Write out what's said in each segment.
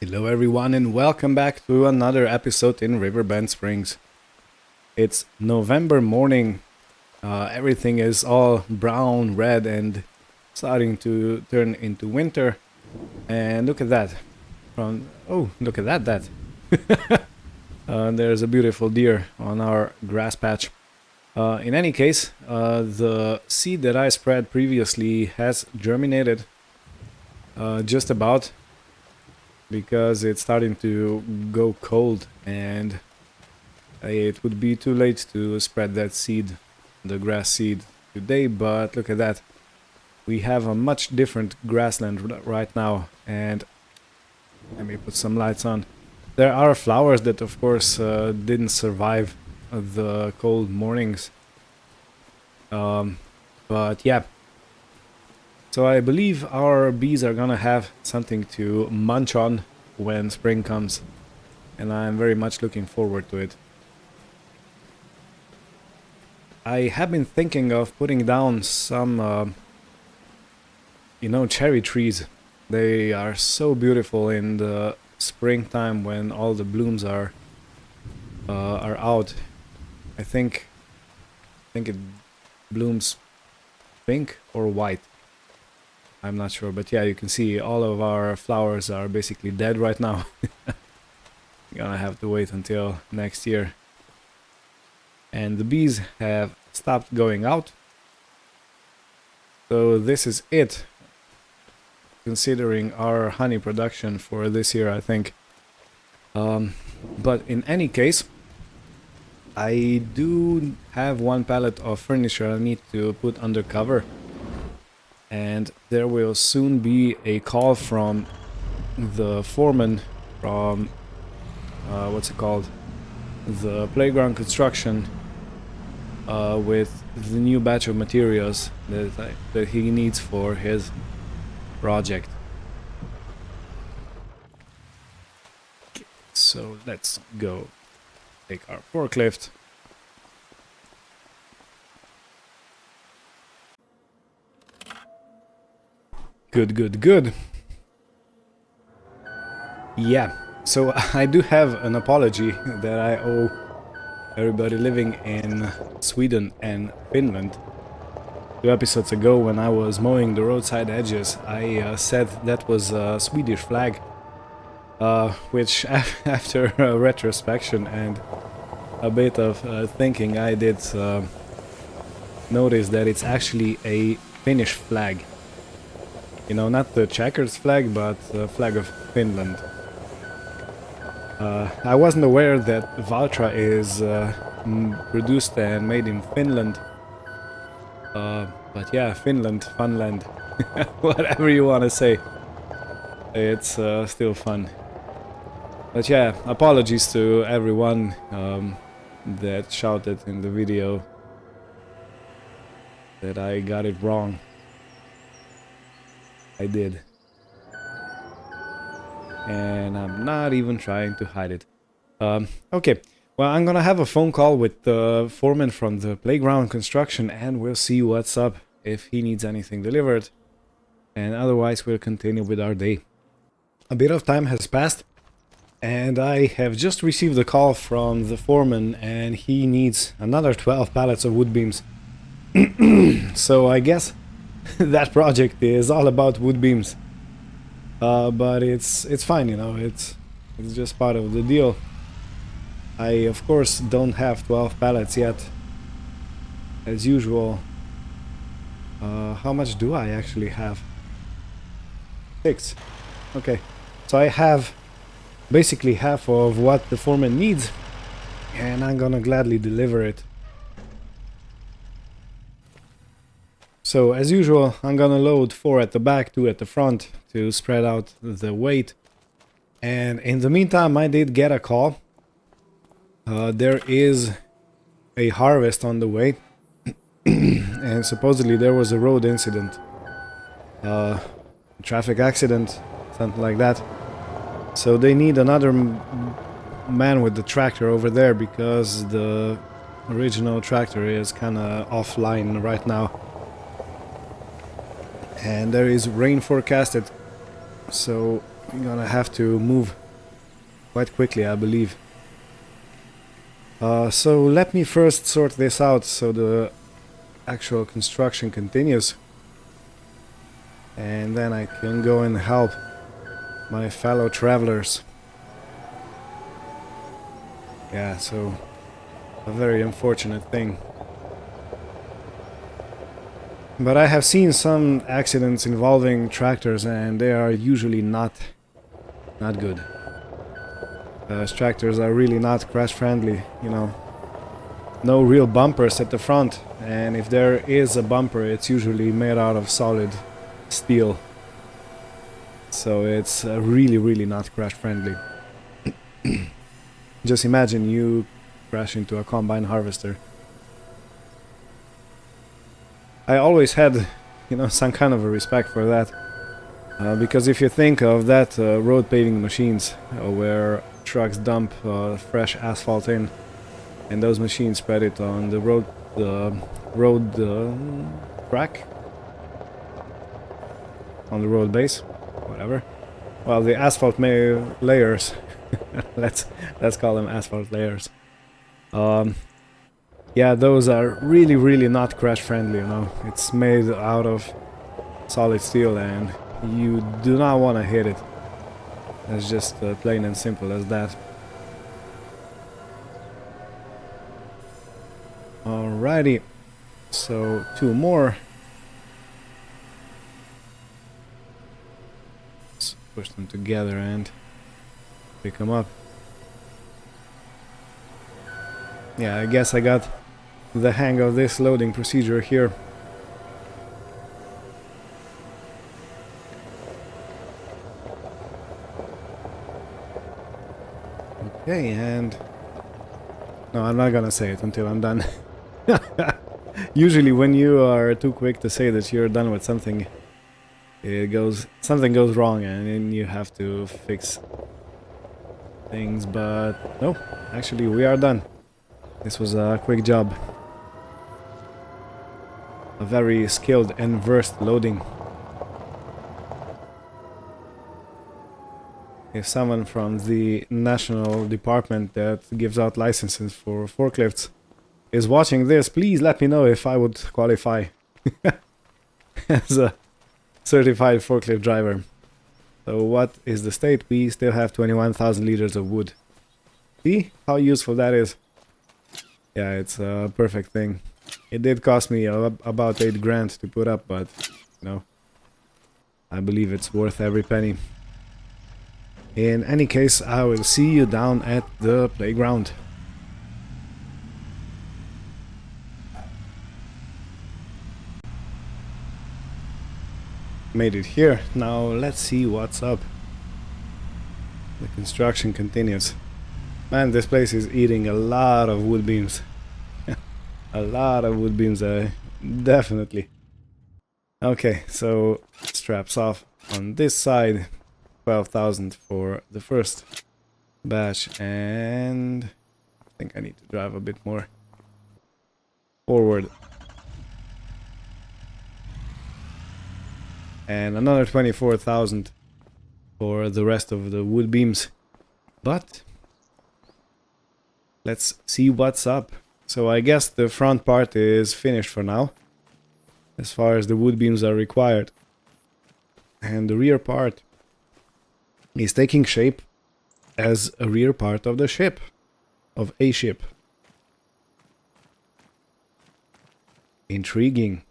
Hello everyone and welcome back to another episode in Riverbend Springs. It's November morning, everything is all brown, red and starting to turn into winter. And look at that, look at that. There's a beautiful deer on our grass patch. In any case, the seed that I spread previously has germinated, just about. Because it's starting to go cold and it would be too late to spread that seed, the grass seed, today. But look at that, we have a much different grassland right now. And let me put some lights on. There are flowers that of course didn't survive the cold mornings, but yeah. So I believe our bees are gonna have something to munch on when spring comes, and I'm very much looking forward to it. I have been thinking of putting down some, cherry trees. They are so beautiful in the springtime when all the blooms are out. I think it blooms pink or white. I'm not sure, but yeah, you can see all of our flowers are basically dead right now. Gonna have to wait until next year. And the bees have stopped going out. So this is it, considering our honey production for this year, I think. But in any case, I do have one pallet of furniture I need to put under cover. And there will soon be a call from the foreman from, the playground construction, with the new batch of materials that he needs for his project. So let's go take our forklift. Good. Yeah, so I do have an apology that I owe everybody living in Sweden and Finland. 2 episodes ago, when I was mowing the roadside edges, I said that was a Swedish flag, which after a retrospection and a bit of thinking, I did notice that it's actually a Finnish flag. You know, not the checkers flag, but the flag of Finland. I wasn't aware that Valtra is produced and made in Finland. But yeah, Finland, Funland, whatever you want to say. It's still fun. But yeah, apologies to everyone that shouted in the video that I got it wrong. I did. And I'm not even trying to hide it. Okay, well, I'm gonna have a phone call with the foreman from the playground construction and we'll see what's up, if he needs anything delivered. And otherwise we'll continue with our day. A bit of time has passed and I have just received a call from the foreman and he needs another 12 pallets of wood beams. So I guess that project is all about wood beams, but it's fine, you know. It's just part of the deal. I of course don't have 12 pallets yet, as usual. How much do I actually have? 6. Okay, so I have basically half of what the foreman needs, and I'm gonna gladly deliver it. So as usual, I'm gonna load 4 at the back, 2 at the front to spread out the weight. And in the meantime, I did get a call. There is a harvest on the way. And supposedly there was a road incident. Traffic accident, something like that. So they need another man with the tractor over there because the original tractor is kinda offline right now. And there is rain forecasted, so we're gonna have to move quite quickly, I believe. So let me first sort this out so the actual construction continues. And then I can go and help my fellow travelers. Yeah, so a very unfortunate thing. But I have seen some accidents involving tractors and they are usually not good. Tractors are really not crash friendly, you know. No real bumpers at the front, and if there is a bumper it's usually made out of solid steel. So it's really not crash friendly. Just imagine you crash into a combine harvester. I always had, you know, some kind of a respect for that. Because if you think of that road paving machines where trucks dump fresh asphalt in and those machines spread it on the road track, on the road base, whatever. Well, the asphalt layers, let's call them asphalt layers. Yeah, those are really not crash friendly, you know. It's made out of solid steel and you do not want to hit it. It's just plain and simple as that. Alrighty, so 2 more. Let's push them together and pick them up. Yeah, I guess I got the hang of this loading procedure here. Okay, and no, I'm not gonna say it until I'm done. Usually when you are too quick to say that you're done with something, something goes wrong and then you have to fix things, but no, actually we are done. This was a quick job. A very skilled and versed loading. If someone from the national department that gives out licenses for forklifts is watching this, please let me know if I would qualify as a certified forklift driver. So what is the state? We still have 21,000 liters of wood. See how useful that is? Yeah, it's a perfect thing. It did cost me about 8 grand to put up, but you know, I believe it's worth every penny. In any case, I will see you down at the playground. Made it here. Now let's see what's up. The construction continues. Man, this place is eating a lot of wood beams. A lot of wood beams, definitely. Okay, so straps off on this side. 12,000 for the first batch, and I think I need to drive a bit more forward. And another 24,000 for the rest of the wood beams. But let's see what's up. So I guess the front part is finished for now, as far as the wood beams are required. And the rear part is taking shape as a rear part of the ship, of a ship. Intriguing.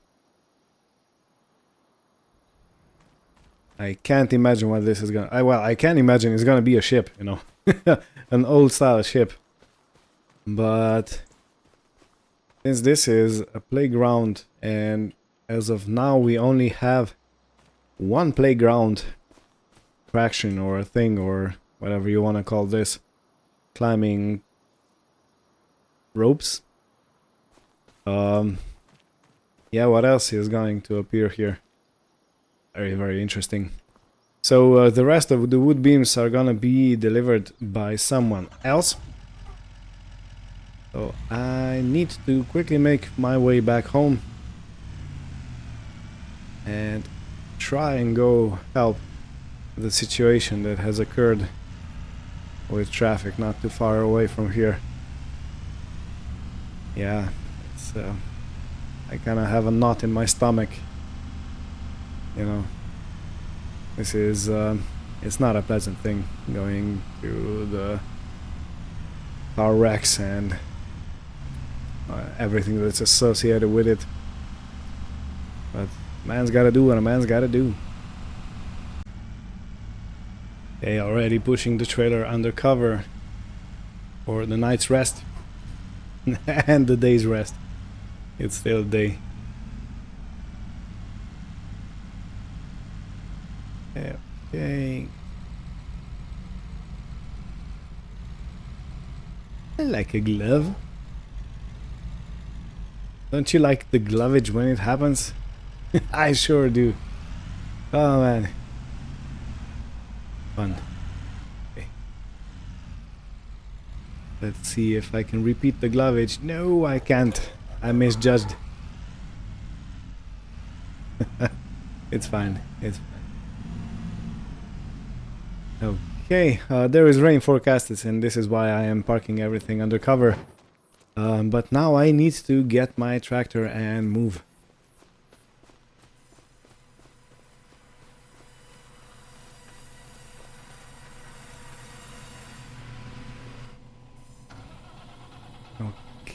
I can't imagine what this is gonna... well, I can imagine it's gonna be a ship, you know. An old style ship. But since this is a playground, and as of now we only have one playground traction or a thing or whatever you want to call this, climbing ropes. Yeah, what else is going to appear here? Very interesting. So the rest of the wood beams are gonna be delivered by someone else. So I need to quickly make my way back home and try and go help the situation that has occurred with traffic not too far away from here. Yeah, it's I kind of have a knot in my stomach. You know, this is it's not a pleasant thing going through the car wrecks and everything that's associated with it. But man's gotta do what a man's gotta do. They already pushing the trailer undercover for the night's rest and the day's rest. It's still day. Okay. I like a glove. Don't you like the glovage when it happens? I sure do. Oh man. Fun. Okay. Let's see if I can repeat the glovage. No, I can't. I misjudged. It's fine. It's fine. Okay, there is rain forecasted, and this is why I am parking everything undercover. But now I need to get my tractor and move.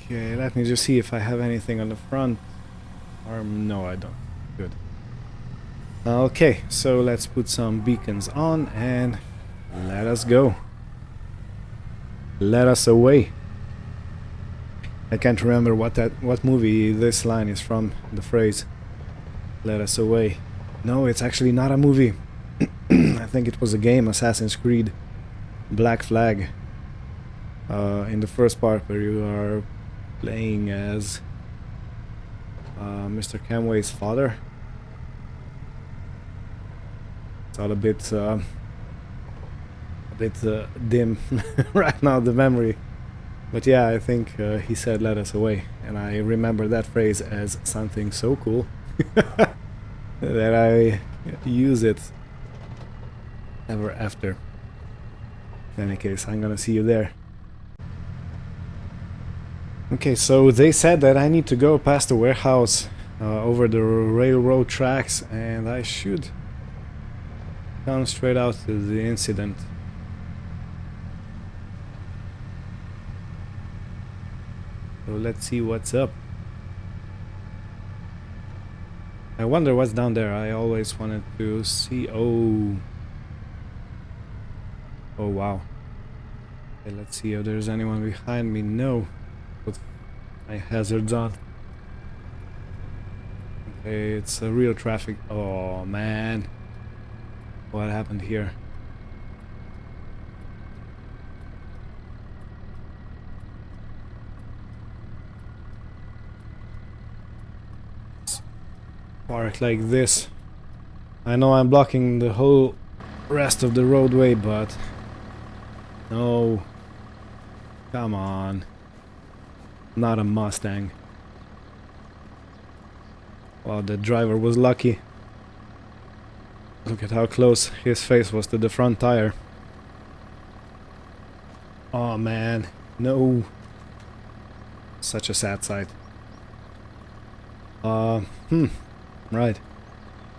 Okay, let me just see if I have anything on the front. Or no, I don't. Good. Okay, so let's put some beacons on and let us go. Let us away. I can't remember what movie this line is from, the phrase "let us away." No, it's actually not a movie. I think it was a game, Assassin's Creed Black Flag. In the first part where you are playing as Mr. Camway's father. It's all a bit dim right now, the memory. But yeah, I think he said "let us away," and I remember that phrase as something so cool that I use it ever after. In any case, I'm gonna see you there. Okay, so they said that I need to go past the warehouse over the railroad tracks, and I should come straight out to the incident. So let's see what's up. I wonder what's down there. I always wanted to see. Oh wow. Okay, let's see if there's anyone behind me. No. Put my hazards on. Okay, it's a real traffic. Oh man. What happened here? Park like this. I know I'm blocking the whole rest of the roadway, but no. Come on. Not a Mustang. Well, the driver was lucky. Look at how close his face was to the front tire. Oh man, no. Such a sad sight. Right.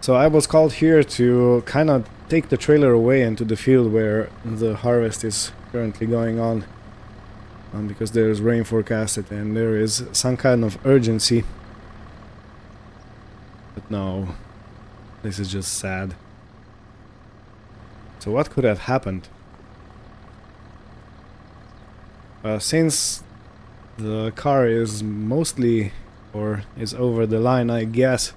So I was called here to kind of take the trailer away into the field where the harvest is currently going on. Because there's rain forecasted and there is some kind of urgency. But no, this is just sad. So what could have happened? Since the car is mostly, or is over the line, I guess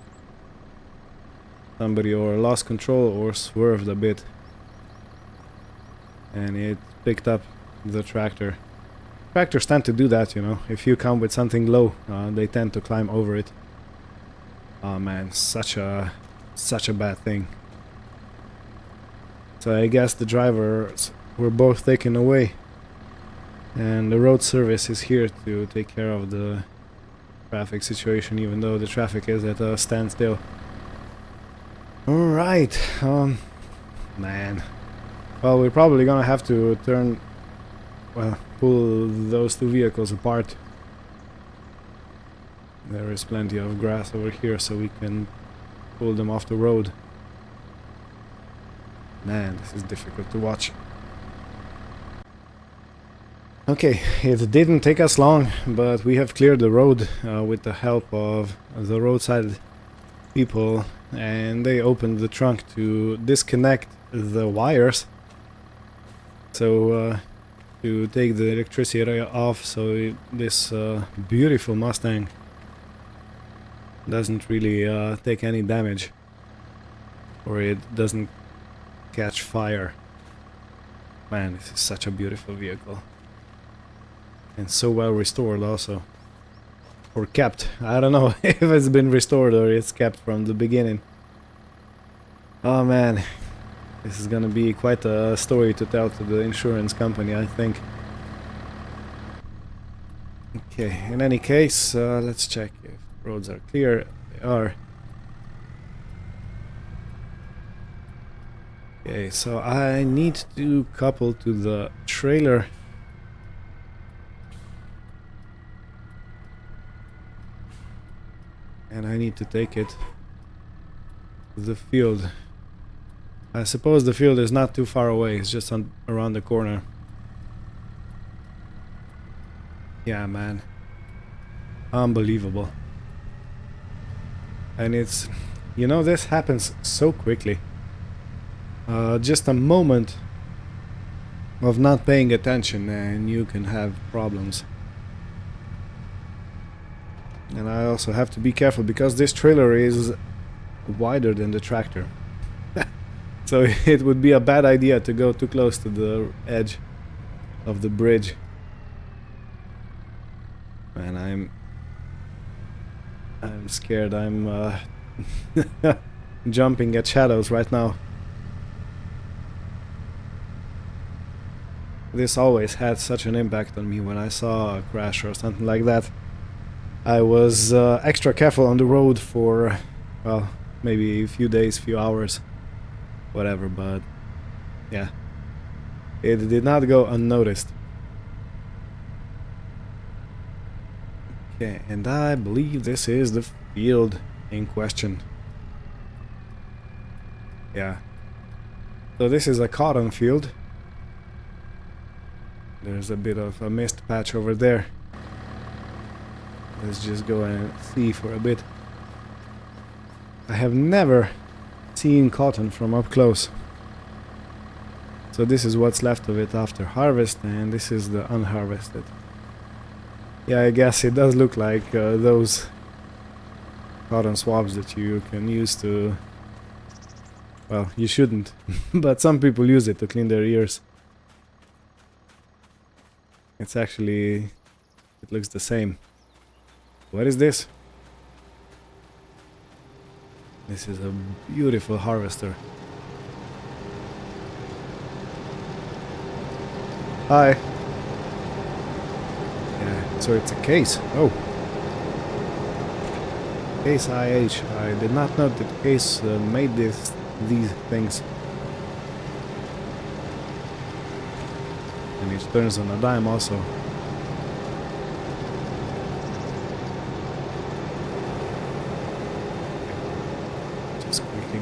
somebody or lost control or swerved a bit and it picked up the tractor. Tractors tend to do that, you know. If you come with something low, they tend to climb over it. Oh man, such a bad thing. So I guess the drivers were both taken away, and the road service is here to take care of the traffic situation, even though the traffic is at a standstill. Alright, Man. Well, we're probably gonna have to pull those two vehicles apart. There is plenty of grass over here, so we can pull them off the road. Man, this is difficult to watch. Okay, it didn't take us long, but we have cleared the road with the help of the roadside people, and they opened the trunk to disconnect the wires, so to take the electricity off, so this beautiful Mustang doesn't really take any damage, or it doesn't catch fire. Man, this is such a beautiful vehicle. And so well restored also. Or kept. I don't know if it's been restored or it's kept from the beginning. Oh man. This is gonna be quite a story to tell to the insurance company, I think. Okay, in any case, let's check if roads are clear. They are. Okay, so I need to couple to the trailer. And I need to take it to the field. I suppose the field is not too far away, it's just around the corner. Yeah, man. Unbelievable. And it's... You know, this happens so quickly. Just a moment of not paying attention and you can have problems. And I also have to be careful because this trailer is wider than the tractor. So it would be a bad idea to go too close to the edge of the bridge. And I'm scared. I'm jumping at shadows right now. This always had such an impact on me when I saw a crash or something like that. I was extra careful on the road for, well, maybe a few days, few hours, whatever, but yeah, it did not go unnoticed. Okay, and I believe this is the field in question. Yeah. So this is a cotton field. There's a bit of a mist patch over there. Let's just go and see for a bit. I have never seen cotton from up close. So this is what's left of it after harvest, and this is the unharvested. Yeah, I guess it does look like those cotton swabs that you can use to... Well, you shouldn't, but some people use it to clean their ears. It's actually... it looks the same. What is this? This is a beautiful harvester. Hi. Yeah, so it's a case. Oh. Case IH. I did not know that Case made these things. And it turns on a dime also.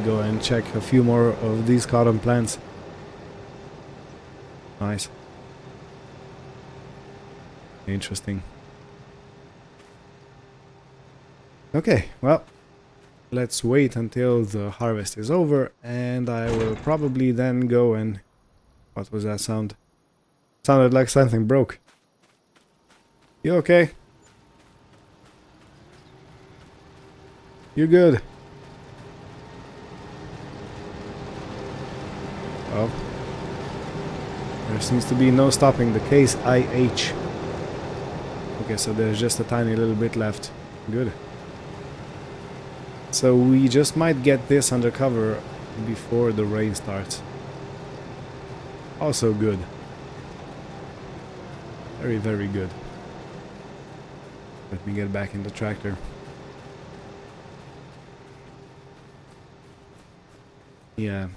Go and check a few more of these cotton plants. Nice. Interesting. Okay, well, let's wait until the harvest is over, and I will probably then go and... What was that sound? Sounded like something broke. You okay? You good? Well, there seems to be no stopping the Case IH. Okay, so there's just a tiny little bit left. Good. So we just might get this under cover before the rain starts. Also good. Very, very good. Let me get back in the tractor. Yeah.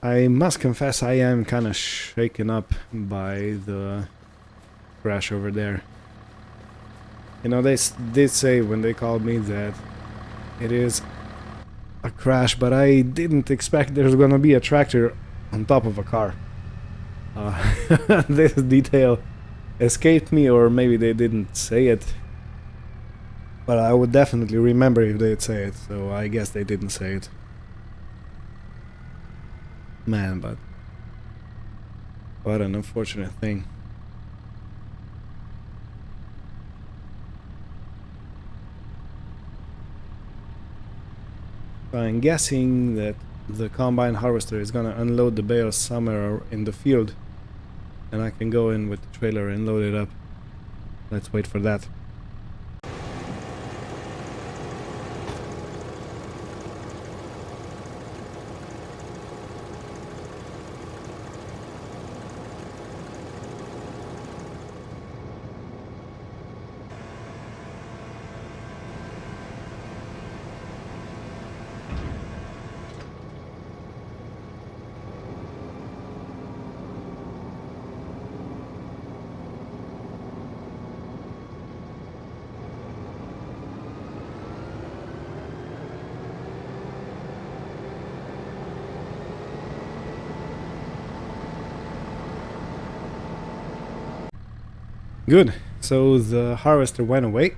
I must confess I am kind of shaken up by the crash over there. You know, they did say when they called me that it is a crash, but I didn't expect there's gonna be a tractor on top of a car. This detail escaped me, or maybe they didn't say it. But I would definitely remember if they'd say it, so I guess they didn't say it. Man, but what an unfortunate thing. I'm guessing that the combine harvester is gonna unload the bales somewhere in the field, and I can go in with the trailer and load it up. Let's wait for that. Good, so the harvester went away.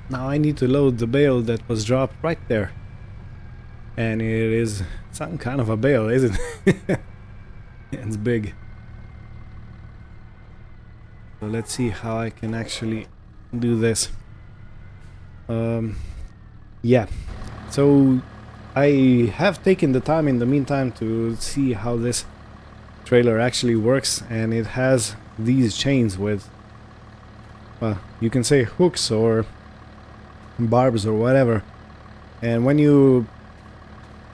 Now I need to load the bale that was dropped right there. And it is some kind of a bale, isn't it? It's big. So let's see how I can actually do this. Yeah, so I have taken the time in the meantime to see how this trailer actually works, and it has these chains with, well, you can say hooks or barbs or whatever, and when you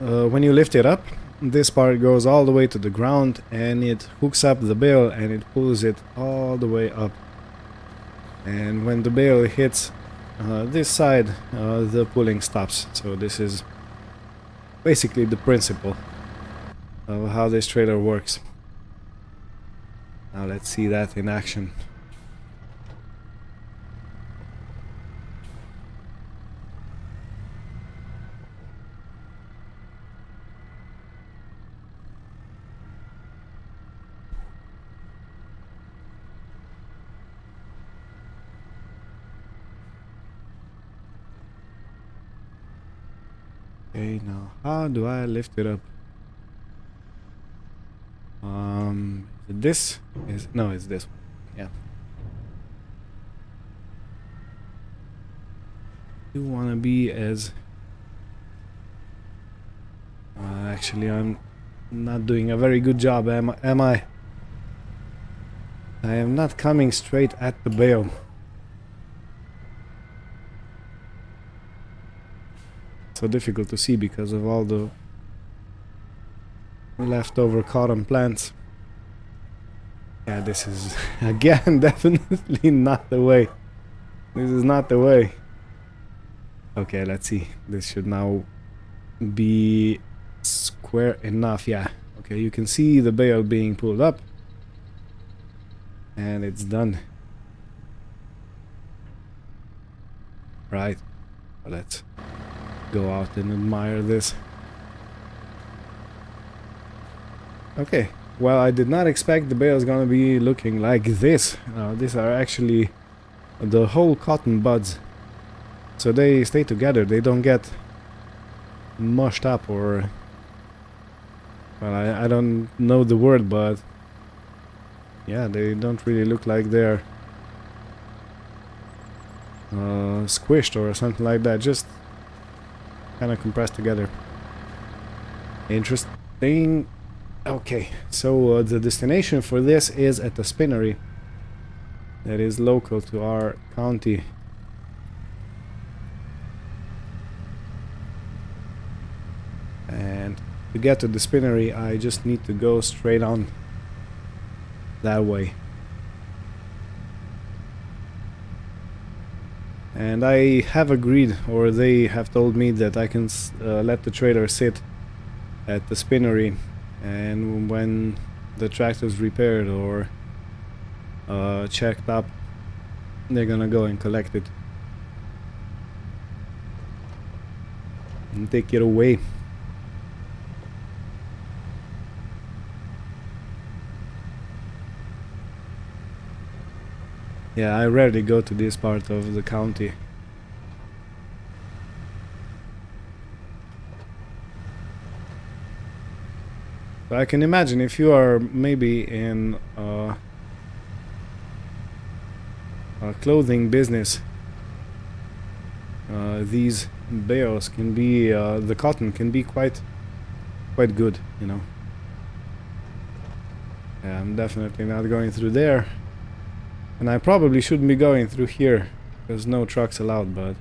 lift it up, this part goes all the way to the ground and it hooks up the bale and it pulls it all the way up, and when the bale hits this side, the pulling stops. So this is basically the principle of how this trailer works. Now let's see that in action. Okay, now how do I lift it up? Is it this? No, it's this one. Yeah. You wanna be as... actually, I'm not doing a very good job, am I? I am not coming straight at the bale. So difficult to see because of all the leftover cotton plants. Yeah, this is again definitely not the way. This is not the way. Okay, let's see. This should now be square enough. Yeah. Okay, you can see the bale being pulled up. And it's done. Right. Let's go out and admire this. Okay, well, I did not expect the bale is gonna be looking like this. These are actually the whole cotton buds, so they stay together, they don't get mushed up, or, well, I don't know the word, but yeah, they don't really look like they're squished or something like that, just kind of compressed together. Interesting. Okay, so the destination for this is at the spinnery that is local to our county. And to get to the spinnery, I just need to go straight on that way. And I have agreed, or they have told me, that I can let the trailer sit at the spinnery and when the tractor's repaired or checked up, they're gonna go and collect it and take it away. Yeah, I rarely go to this part of the county. But I can imagine if you are maybe in a clothing business, these bales can be, the cotton can be quite good, you know. Yeah, I'm definitely not going through there. And I probably shouldn't be going through here. There's no trucks allowed, but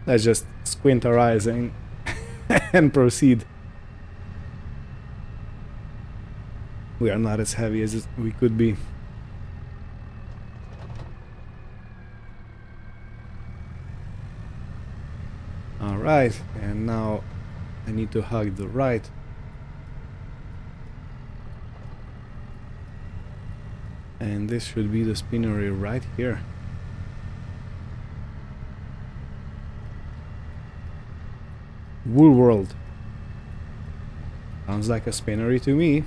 let's just squint our eyes and, and proceed. We are not as heavy as we could be. Alright, and now I need to hug the right. And this should be the spinnery right here. Wool World. Sounds like a spinnery to me.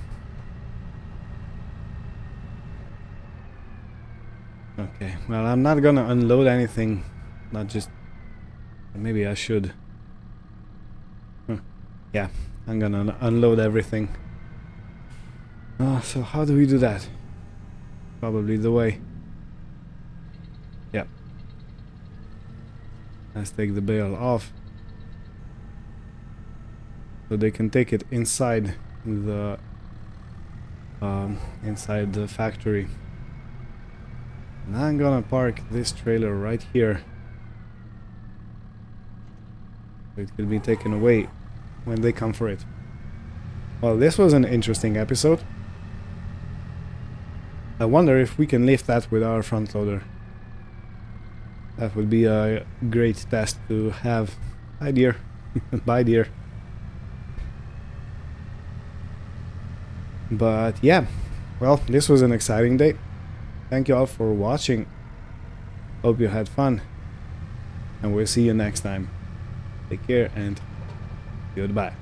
Okay, well, I'm not gonna unload anything. Not just... Maybe I should. Yeah, I'm gonna unload everything. So how do we do that? Probably the way. Yeah. Let's take the bale off. So they can take it inside the factory. And I'm gonna park this trailer right here. So it could be taken away when they come for it. Well, this was an interesting episode. I wonder if we can lift that with our front loader. That would be a great test to have. Hi Deere. Bye Deere. But yeah, well, this was an exciting day. Thank you all for watching. Hope you had fun. And we'll see you next time. Take care and goodbye.